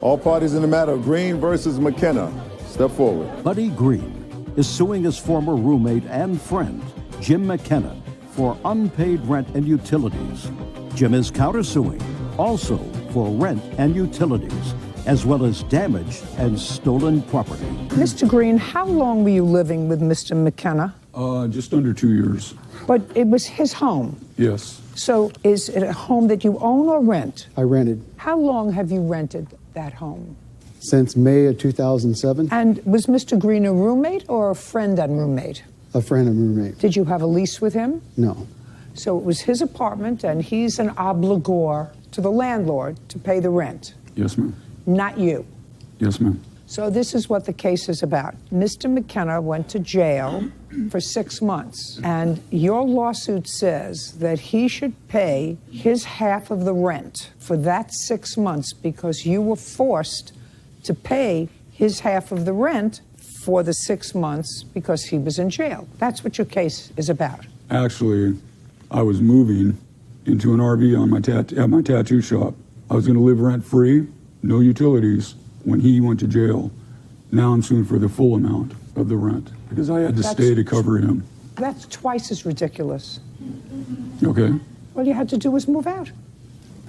All parties in the matter of Green versus McKenna. Step forward. Buddy Green is suing his former roommate and friend, Jim McKenna, for unpaid rent and utilities. Jim is countersuing, also for rent and utilities, as well as damage and stolen property. Mr. Green, how long were you living with Mr. McKenna? Just under 2 years. But it was his home. Yes. So is it a home that you own or rent? I rented. How long have you rented that home? Since May of 2007. And was Mr. Green a roommate or a friend and roommate? A friend and roommate. Did you have a lease with him? No. So it was his apartment and he's an obligor to the landlord to pay the rent. Yes, ma'am. Not you. Yes, ma'am. So this is what the case is about. Mr. McKenna went to jail for 6 months, and your lawsuit says that he should pay his half of the rent for that 6 months because you were forced to pay his half of the rent for the 6 months because he was in jail. That's what your case is about. Actually, I was moving into an RV on at my tattoo shop. I was going to live rent-free, no utilities, when he went to jail. Now I'm suing for the full amount of the rent because I had to stay to cover him. That's twice as ridiculous. Okay. All you had to do was move out.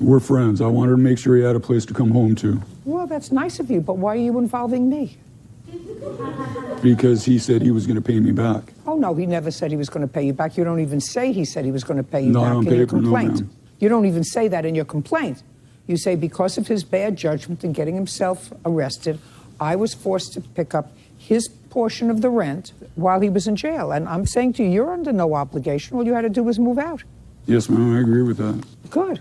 We're friends. I wanted to make sure he had a place to come home to. Well, that's nice of you, but why are you involving me? Because he said he was going to pay me back. Oh, no, he never said he was going to pay you back. You don't even say he said he was going to pay you Not back on in your paper, no, complaint. ma'am. You don't even say that in your complaint. You say, because of his bad judgment in getting himself arrested, I was forced to pick up his portion of the rent while he was in jail. And I'm saying to you, you're under no obligation. All you had to do was move out. Yes, ma'am, I agree with that. Good.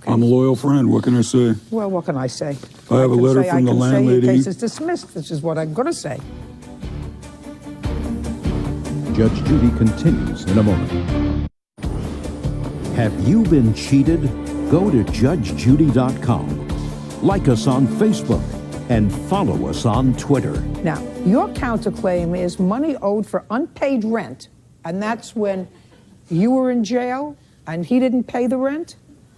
Okay. I'm a loyal friend. What can I say? Well, what can I say? I have a letter from the landlady. Your case is dismissed, which is what I'm going to say. Judge Judy continues in a moment. Have you been cheated? Go to judgejudy.com. Like us on Facebook and follow us on Twitter. Now, your counterclaim is money owed for unpaid rent, and that's when you were in jail and he didn't pay the rent?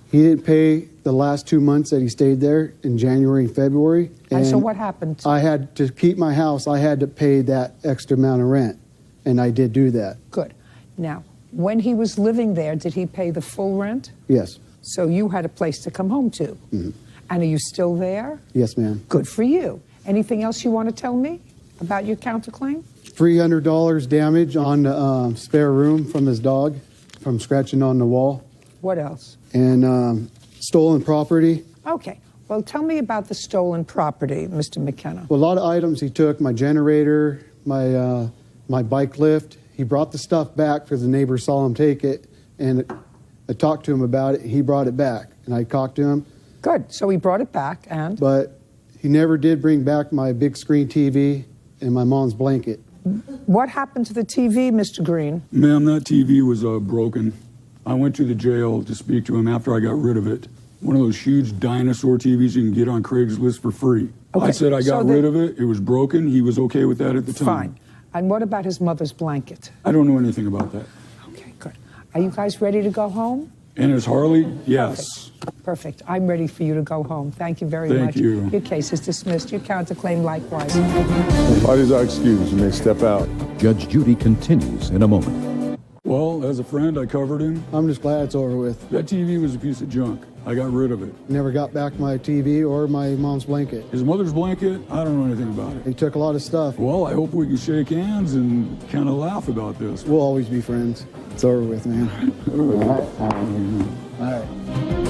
He didn't pay the last 2 months that he stayed there in January and February. And so what happened? I had to keep my house. I had to pay that extra amount of rent, and I did do that. Good. Now, when he was living there, did he pay the full rent? Yes. So you had a place to come home to. Mm-hmm. And are you still there? Yes, ma'am. Good for you. Anything else you want to tell me about your counterclaim? $300 damage on the spare room from his dog from scratching on the wall. What else? And stolen property. Okay. Well, tell me about the stolen property, Mr. McKenna. Well, a lot of items he took, my generator, my bike lift. He brought the stuff back because the neighbor saw him take it, and I talked to him about it. He brought it back, and I talked to him. Good. So he brought it back, and? But he never did bring back my big screen TV and my mom's blanket. What happened to the TV, Mr. Green? Ma'am, that TV was broken. I went to the jail to speak to him after I got rid of it. One of those huge dinosaur TVs you can get on Craigslist for free. Okay. I said I got rid of it. It was broken. He was okay with that at the time. Fine. And what about his mother's blanket? I don't know anything about that. Okay, good. Are you guys ready to go home? And his Harley? Yes. Perfect. I'm ready for you to go home. Thank you very much. Thank you. Your case is dismissed. Your counterclaim likewise. Parties are excused. You may step out. Judge Judy continues in a moment. Well, as a friend, I covered him. I'm just glad it's over with. That TV was a piece of junk. I got rid of it. Never got back my TV or my mom's blanket. His mother's blanket, I don't know anything about it. He took a lot of stuff. Well, I hope we can shake hands and kind of laugh about this. We'll always be friends. It's over with, man. All right.